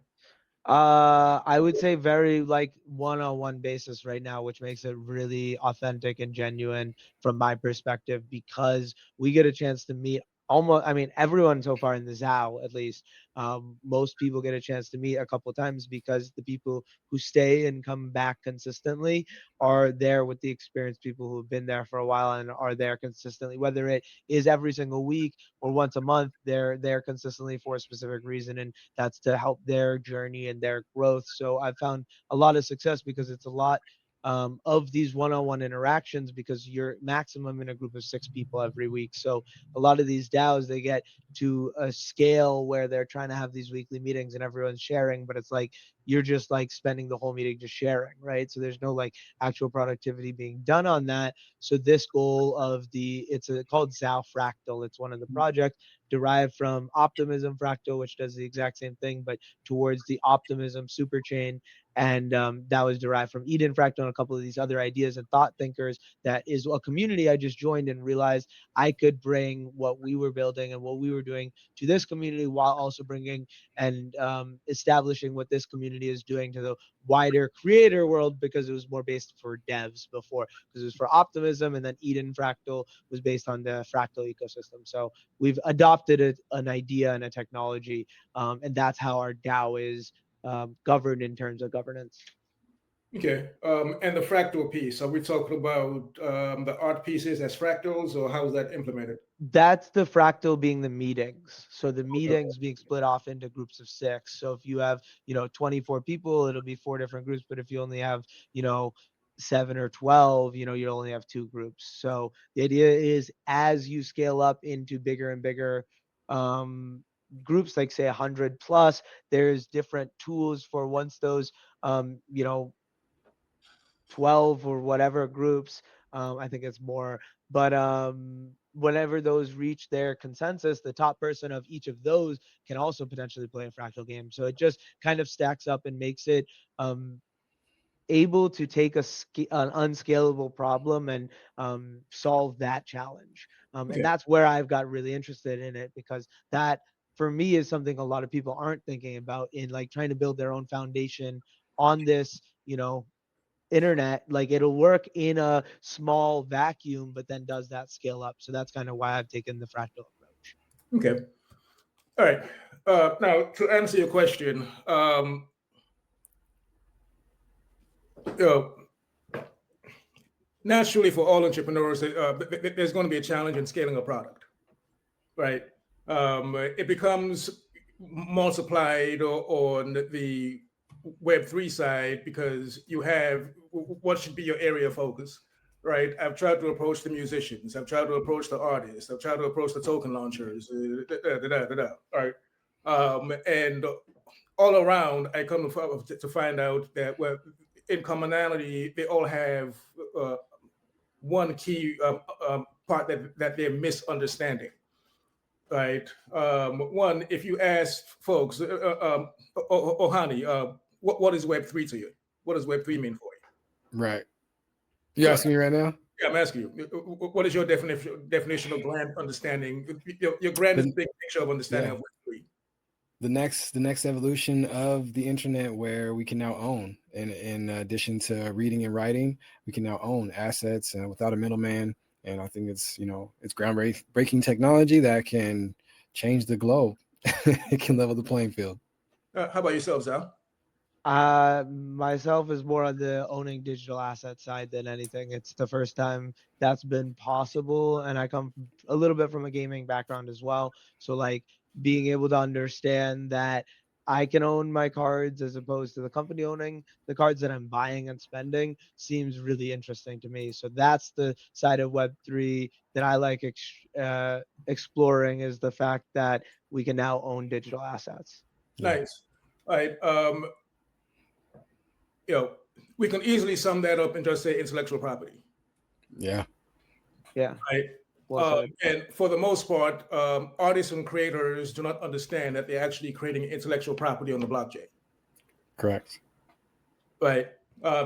I would say very like one-on-one basis right now, which makes it really authentic and genuine from my perspective, because we get a chance to meet almost, I mean, everyone so far in the ZAO, at least. Most people get a chance to meet a couple of times because the people who stay and come back consistently are there with the experienced people who have been there for a while and are there consistently, whether it is every single week or once a month. They're there consistently for a specific reason, and that's to help their journey and their growth. So I've found a lot of success because it's a lot of these one-on-one interactions, because you're maximum in a group of 6 people every week. So a lot of these DAOs, they get to a scale where they're trying to have these weekly meetings and everyone's sharing, but it's like you're just like spending the whole meeting just sharing, right? So there's no like actual productivity being done on that. So this goal of called ZAO Fractal. It's one of the projects derived from Optimism Fractal, which does the exact same thing, but towards the Optimism superchain. And that was derived from Eden Fractal and a couple of these other ideas and thought thinkers. That is a community I just joined and realized I could bring what we were building and what we were doing to this community, while also bringing and establishing what this community is doing to the wider creator world, because it was more based for devs before, because it was for Optimism, and then Eden Fractal was based on the fractal ecosystem. So we've adopted an idea and a technology, and that's how our DAO is governed in terms of governance. Okay. And the fractal piece, are we talking about the art pieces as fractals, or how is that implemented? That's the fractal being the meetings. So the meetings being split off into groups of 6. So if you have, 24 people, it'll be 4 different groups. But if you only have, 7 or 12, you only have 2 groups. So the idea is, as you scale up into bigger and bigger groups, like say 100 plus, there's different tools for once those, 12 or whatever groups, I think it's more, but whenever those reach their consensus, the top person of each of those can also potentially play a fractal game. So it just kind of stacks up and makes it able to take an unscalable problem and solve that challenge. Okay. And that's where I've got really interested in it, because that for me is something a lot of people aren't thinking about in like trying to build their own foundation on this, internet. Like it'll work in a small vacuum, but then does that scale up? So that's kind of why I've taken the fractal approach. Okay. All right. Now, to answer your question, naturally, for all entrepreneurs, there's going to be a challenge in scaling a product, right? It becomes multiplied on the Web3 side, because you have what should be your area of focus. right? I've tried to approach the musicians. I've tried to approach the artists. I've tried to approach the token launchers. All right. And all around, I come to find out that, well, in commonality, they all have one key part that they're misunderstanding, right? One, if you ask folks, Ohnahji, what is Web3 to you? What does Web3 mean for you? Right. You asking me right now? Yeah, I'm asking you. What is your definition of grand understanding? Your grand big picture of understanding of Web3. The next evolution of the internet, where we can now own, in addition to reading and writing, we can now own assets without a middleman. And I think it's groundbreaking technology that can change the globe. It can level the playing field. How about yourself, Zal? Myself is more on the owning digital asset side than anything. It's the first time that's been possible, and I come a little bit from a gaming background as well. So like being able to understand that I can own my cards as opposed to the company owning the cards that I'm buying and spending seems really interesting to me. So that's the side of Web3 that I like exploring, is the fact that we can now own digital assets. Nice. All right. We can easily sum that up and just say intellectual property. Yeah. Yeah. Right. And for the most part, artists and creators do not understand that they're actually creating intellectual property on the blockchain. Correct. Right.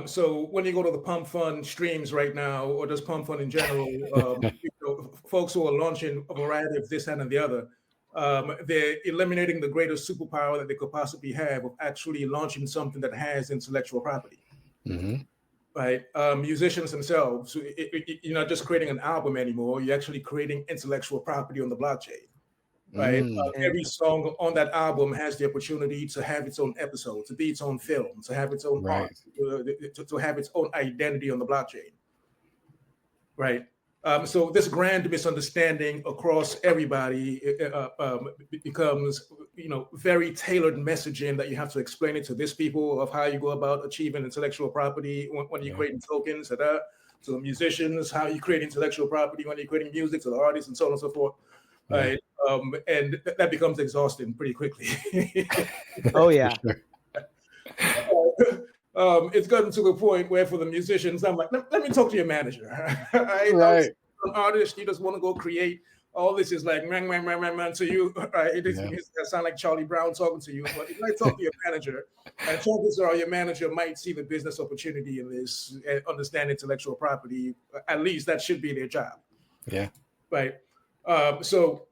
So when you go to the Pump Fund streams right now, or just Pump Fund in general, folks who are launching a variety of this, that, and the other, they're eliminating the greatest superpower that they could possibly have of actually launching something that has intellectual property. Mm-hmm. Right. Musicians themselves, you're not just creating an album anymore. You're actually creating intellectual property on the blockchain. Right. Every song on that album has the opportunity to have its own episode, to be its own film, to have its own art, to have its own identity on the blockchain. Right. So this grand misunderstanding across everybody becomes, very tailored messaging that you have to explain it to these people of how you go about achieving intellectual property when you're creating tokens, to the musicians, how you create intellectual property when you're creating music, to the artists, and so on and so forth. Yeah. Right. And that becomes exhausting pretty quickly. Oh, yeah. It's gotten to the point where for the musicians, I'm like, let me talk to your manager. Right. An artist, you just want to go create. All this is like, man to you. It sounds like Charlie Brown talking to you. But if I talk to your manager, and chances are your manager might see the business opportunity in this and understand intellectual property. At least that should be their job. Yeah. Right. So,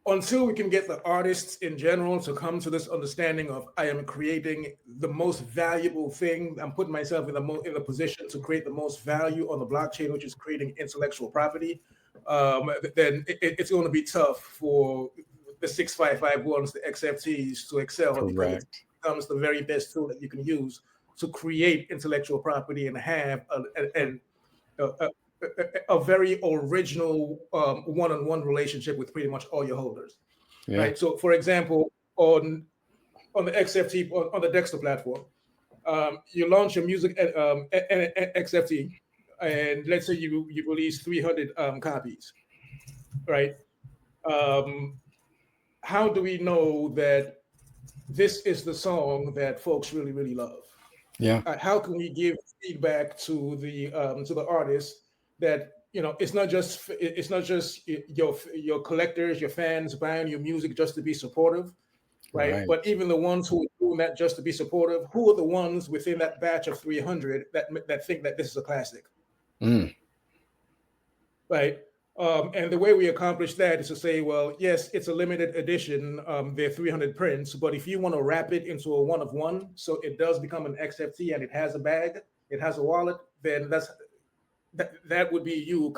until we can get the artists in general to come to this understanding of, I am creating the most valuable thing, I'm putting myself in the position to create the most value on the blockchain, which is creating intellectual property, then it's going to be tough for the 6551s, the XFTs to excel. Correct. Because it becomes the very best tool that you can use to create intellectual property and have a very original one-on-one relationship with pretty much all your holders. Yeah. Right. So, for example, on the XFT, on the Dexter platform, you launch your music XFT, and let's say you release 300 copies, right? How do we know that this is the song that folks really, really love? Yeah. How can we give feedback to the artists that it's not just your collectors, your fans buying your music just to be supportive, right? But even the ones who are doing that just to be supportive, who are the ones within that batch of 300 that think that this is a classic, right? And the way we accomplish that is to say, well, yes, it's a limited edition. There are 300 prints, but if you want to wrap it into a one of one, so it does become an XFT and it has a bag, it has a wallet, then that would be you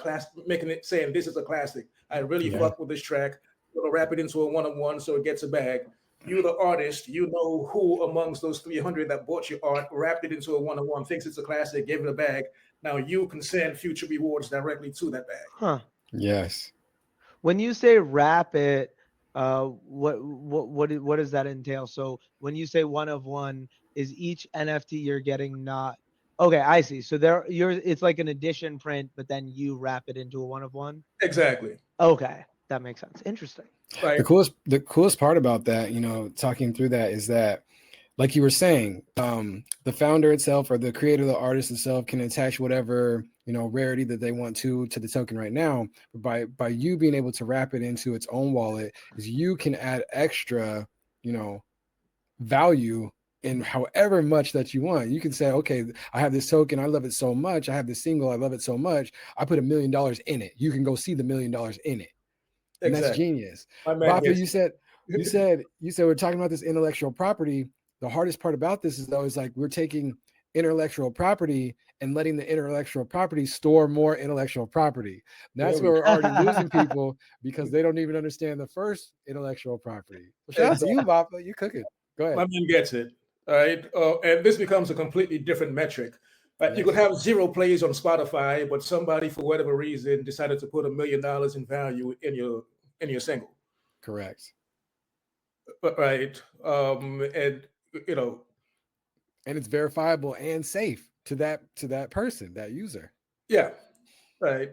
making it, saying this is a classic. I really fuck with this track. I'm gonna wrap it into a one of one so it gets a bag. You, the artist, who amongst those 300 that bought your art, wrapped it into a one of one, thinks it's a classic, gave it a bag. Now you can send future rewards directly to that bag. Huh. Yes. When you say wrap it, what does that entail? So when you say one of one, is each NFT you're getting not Okay, I see. So it's like an edition print, but then you wrap it into a one of one. Exactly. Okay, that makes sense. Interesting. Right. The coolest part about that, talking through that, is that, like you were saying, the founder itself or the creator, the artist itself, can attach whatever rarity that they want to the token right now. But by you being able to wrap it into its own wallet, is you can add extra, value in however much that you want. You can say, okay, I have this token, I love it so much. I have this single, I love it so much. I put $1 million in it. You can go see the $1 million in it. And that's genius. Bafa, you said we're talking about this intellectual property. The hardest part about this is though, is like we're taking intellectual property and letting the intellectual property store more intellectual property. That's where we're already losing people because they don't even understand the first intellectual property. So shout out to you, Bafa. You cooking. Go ahead. My man gets it. All right. And this becomes a completely different metric. You could have 0 plays on Spotify, but somebody, for whatever reason, decided to put $1 million in value in your single. Correct. Right. And it's verifiable and safe to that person, that user. Yeah. Right.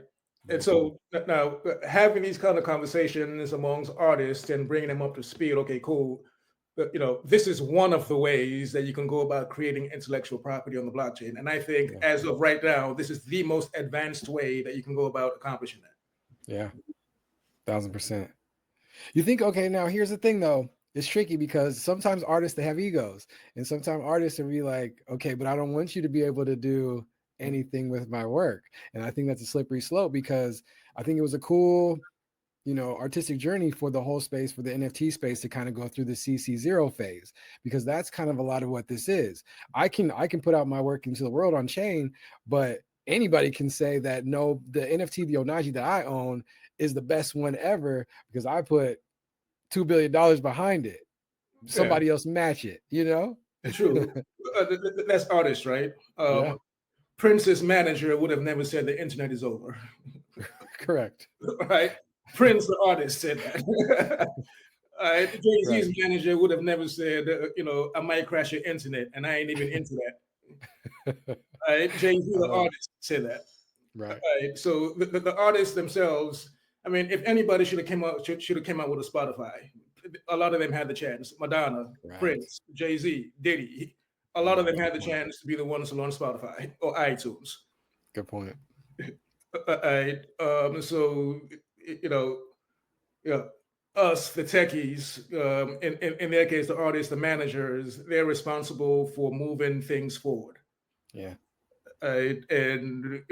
And so now having these kind of conversations amongst artists and bringing them up to speed. Okay, cool. This is one of the ways that you can go about creating intellectual property on the blockchain. And I think as of right now, this is the most advanced way that you can go about accomplishing that. Yeah. 1000%. You think, okay, now here's the thing though. It's tricky because sometimes artists, they have egos, and sometimes artists will be like, okay, but I don't want you to be able to do anything with my work. And I think that's a slippery slope because I think it was a cool, artistic journey for the whole space, for the NFT space, to kind of go through the CC0 phase, because that's kind of a lot of what this is. I can put out my work into the world on chain, but anybody can say that, no, the NFT, the Ohnahji that I own is the best one ever because I put $2 billion behind it. Somebody else match it, True. That's artist, right? Prince's manager would have never said the internet is over. Correct. Right? Prince, the artist, said that. Jay-Z's manager would have never said, I might crash your internet, and I ain't even into that. Jay-Z, the artist, said that. Right. So the artists themselves, I mean, if anybody should have came out with a Spotify, a lot of them had the chance. Madonna, Prince, Jay-Z, Diddy, a lot of them had the chance to be the ones to launch Spotify or iTunes. Good point. So us, the techies, in their case, the artists, the managers, they're responsible for moving things forward. Yeah. And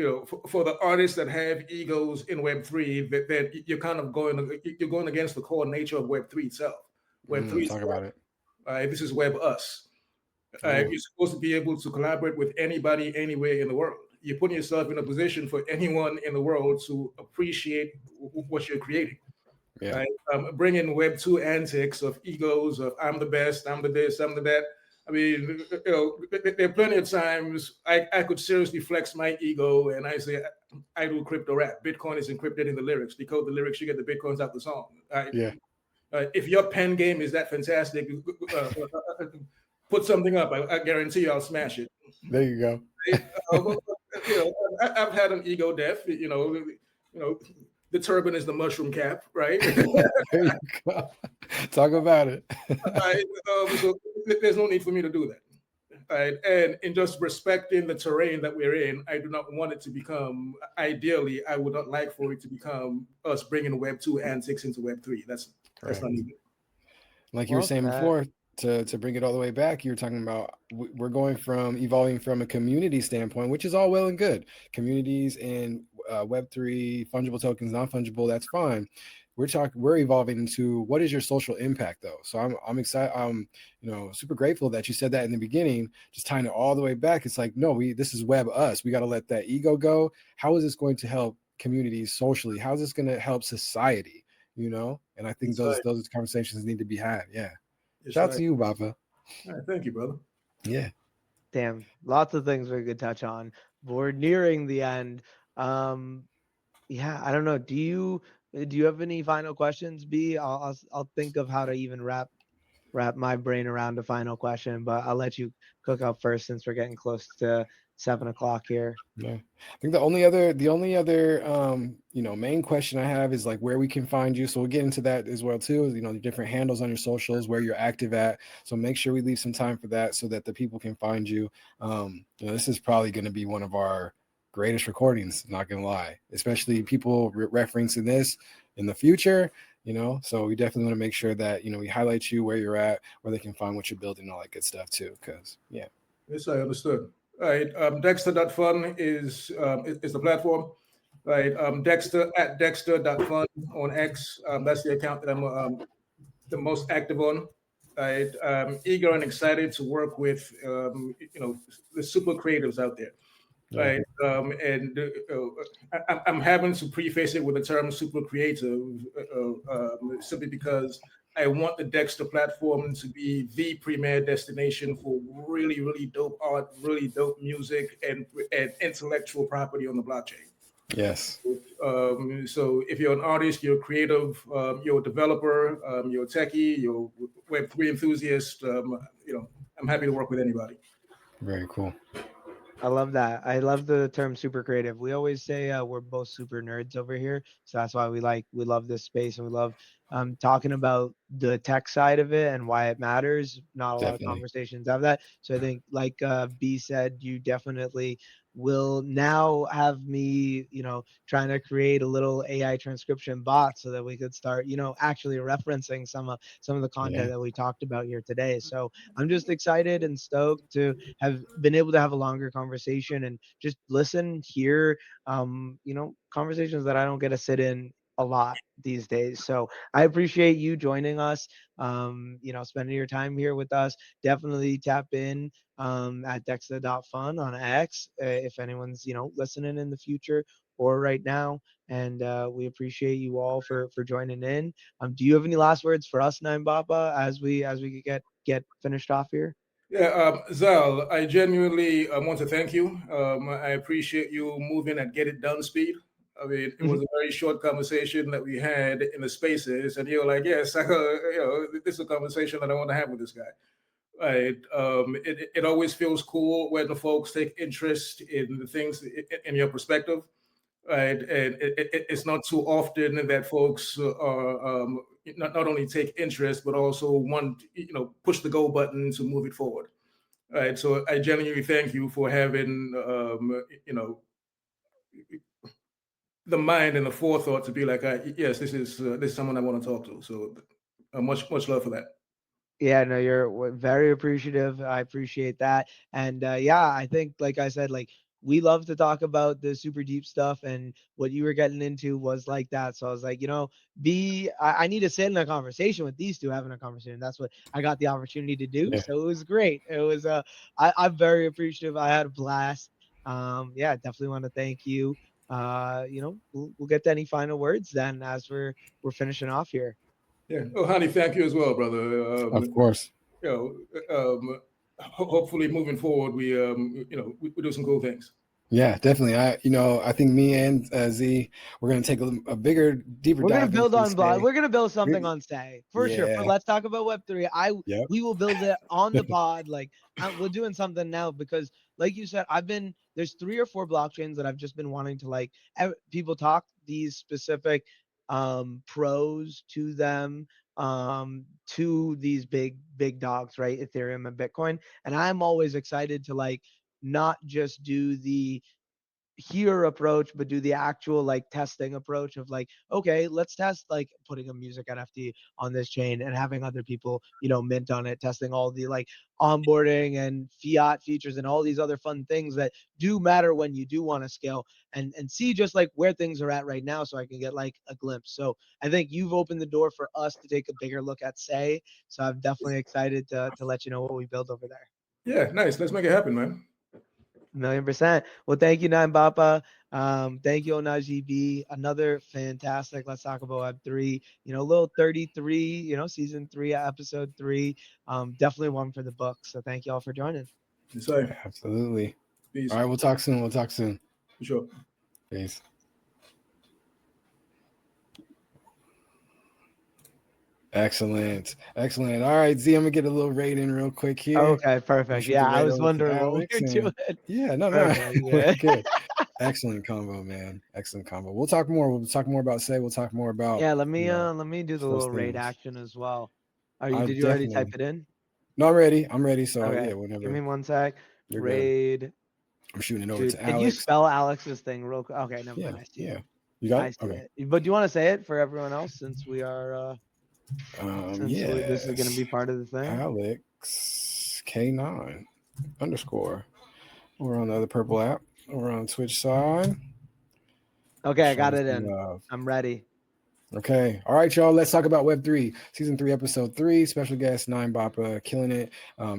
for the artists that have egos in Web3, that you're kind of going against the core nature of Web3 itself. Web3 talk about it. This is Web us. You're supposed to be able to collaborate with anybody, anywhere in the world. You're putting yourself in a position for anyone in the world to appreciate what you're creating. Yeah. Bringing Web2 antics of egos of I'm the best, I'm the this, I'm the that. I mean, there are plenty of times I could seriously flex my ego and I say, I do crypto rap. Bitcoin is encrypted in the lyrics. Decode the lyrics, you get the Bitcoins out the song. If your pen game is that fantastic, put something up. I guarantee you I'll smash it. There you go. I've had an ego death. The turban is the mushroom cap, right? There you go. Talk about it. So there's no need for me to do that. Right? And in just respecting the terrain that we're in, I do not want it to become, ideally, I would not like for it to become us bringing Web2 antics into Web3. That's not needed. Like you were saying before, to bring it all the way back, you were talking about we're evolving from a community standpoint, which is all well and good. Communities in Web3, fungible tokens, non-fungible, that's fine. We're evolving into what is your social impact though. So I'm excited. I'm super grateful that you said that in the beginning, just tying it all the way back. It's like, no, this is Web us. We got to let that ego go. How is this going to help communities socially? How is this going to help society? And I think those conversations need to be had. Yeah. Shout out to you, Bafa. All right, thank you, brother. Yeah. Damn, lots of things we could touch on. We're nearing the end. I don't know. Do you have any final questions, B? I'll think of how to even wrap. wrap my brain around a final question, but I'll let you cook up first since we're getting close to 7 o'clock here. Yeah, I think the only other main question I have is like where we can find you. So we'll get into that as well too. The different handles on your socials, where you're active at. So make sure we leave some time for that so that the people can find you. This is probably going to be one of our greatest recordings, not gonna lie, especially people referencing this in the future. So we definitely want to make sure that we highlight you, where you're at, where they can find what you're building, all that good stuff too. Because Yes, I understood. All right. Dexter.fund is the platform. Right. Dexter.fund on X. That's the account that I'm the most active on. Right. Eager and excited to work with the super creatives out there. Right. I'm having to preface it with the term super creative simply because I want the Dexter platform to be the premier destination for really, really dope art, really dope music, and intellectual property on the blockchain. Yes. So if you're an artist, you're a creative, you're a developer, you're a techie, you're a Web3 enthusiast, I'm happy to work with anybody. Very cool. I love that. I love the term super creative. We always say we're both super nerds over here. So that's why we love this space, and we love talking about the tech side of it and why it matters. Not a lot of conversations have that. So I think like B said, you definitely will now have me, trying to create a little AI transcription bot so that we could start, actually referencing some of the content that we talked about here today. So I'm just excited and stoked to have been able to have a longer conversation and just listen, hear, conversations that I don't get to sit in a lot these days. So I appreciate you joining us, spending your time here with us. Definitely tap in at Dexter.fund on X if anyone's, listening in the future or right now. And we appreciate you all for joining in. Do you have any last words for us, Nine Bapa, as we get finished off here? Yeah, Zal, I genuinely want to thank you. I appreciate you moving at get it done speed. I mean, it was a very short conversation that we had in the spaces, and you're like, yes, this is a conversation that I want to have with this guy. Right. It always feels cool when the folks take interest in the things in your perspective. Right. And it's not too often that folks are not only take interest, but also want, push the go button to move it forward. Right. So I genuinely thank you for having, the mind and the forethought to be like, yes, this is someone I want to talk to. So much love for that. Yeah, no, you're very appreciative. I appreciate that. And I think, like I said, like we love to talk about the super deep stuff, and what you were getting into was like that. So I was like, I need to sit in a conversation with these two, having a conversation. That's what I got the opportunity to do. Yeah. So it was great. It was I'm very appreciative. I had a blast. Definitely want to thank you. We'll get to any final words then as we're finishing off here. Yeah. Oh, honey, thank you as well, brother. Of course. Hopefully moving forward, we do some cool things. Yeah, definitely. I think me and Z, we're gonna take a bigger, deeper dive. We're gonna build on Blog. We're gonna build something on Say for sure. For Yeah. Let's Talk About Web3. We will build it on the pod. Like we're doing something now because, like you said, there's 3 or 4 blockchains that I've just been wanting to people talk these specific pros to them, to these big dogs, right? Ethereum and Bitcoin. And I'm always excited to not just do the here approach, but do the actual testing approach of okay, let's test putting a music NFT on this chain and having other people mint on it, testing all the onboarding and fiat features and all these other fun things that do matter when you do want to scale, and see just where things are at right now, so I can get a glimpse. So I think you've opened the door for us to take a bigger look at Say. So I'm definitely excited to let you know what we build over there. Yeah, nice. Let's make it happen, man. 1,000,000%. Well, thank you, Nine Bapa. Thank you, Ohnahji B. Another fantastic Let's Talk About Web3. Little 33, season 3, episode 3. Definitely one for the book. So thank you all for joining. Absolutely. Peace. All right, we'll talk soon. For sure. Peace. Excellent. Excellent. All right, Z, I'm gonna get a little rating real quick here. Okay, perfect. Yeah, I was wondering what you're doing. Yeah, no, Perfect, no. Good. Excellent combo, man. Excellent combo. We'll talk more. We'll talk more about Say. We'll talk more about. Yeah, let me do the little raid action as well. Did you already type it in? No, I'm ready. I'm ready. So okay. yeah, whenever. Give me 1 sec. You're Raid. Good. I'm shooting it over to Alex. Can you spell Alex's thing real quick? Okay, never mind. I see it. You got it? Okay. But do you want to say it for everyone else since we are this is going to be part of the thing? Alex K9 _. We're on the other purple app. We're on Twitch side. Okay, I got it in. I'm ready. Okay. All right, y'all. Let's talk about Web3. Season 3, episode 3. Special guest, Nine Bapa, killing it.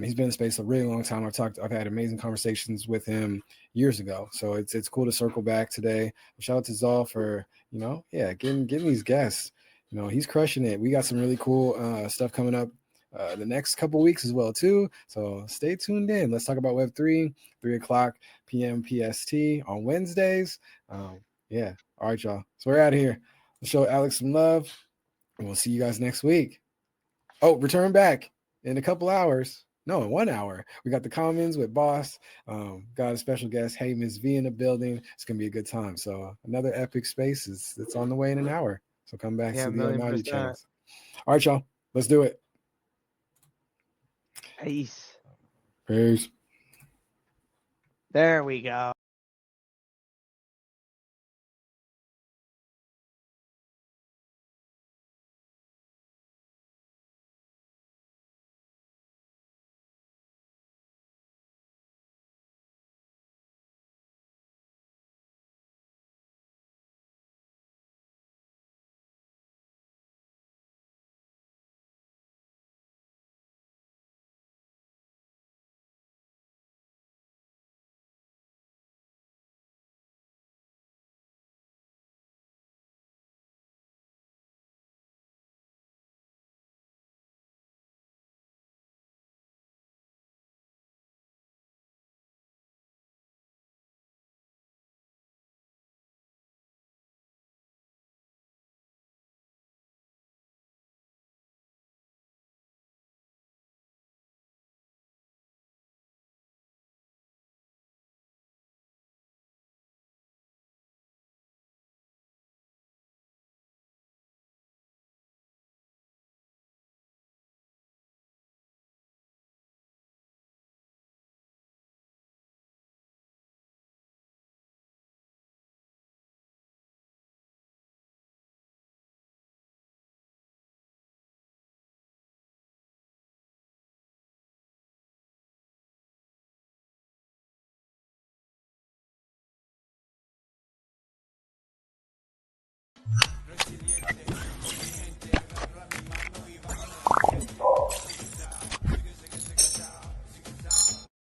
He's been in space a really long time. I've had amazing conversations with him years ago. So it's cool to circle back today. Shout out to ZAO for, getting these guests. He's crushing it. We got some really cool stuff coming up the next couple weeks as well, too. So stay tuned in. Let's talk about Web3, 3:00 p.m. PST on Wednesdays. All right, y'all. So we're out of here. Let's show Alex some love, and we'll see you guys next week. Oh, return back in a couple hours. No, in 1 hour. We got the Commons with Boss. Got a special guest, Hey Miss V, in the building. It's going to be a good time. So another epic space it's on the way in an hour. So come back to the Ohnahji channels. All right, y'all. Let's do it. Peace. Peace. There we go.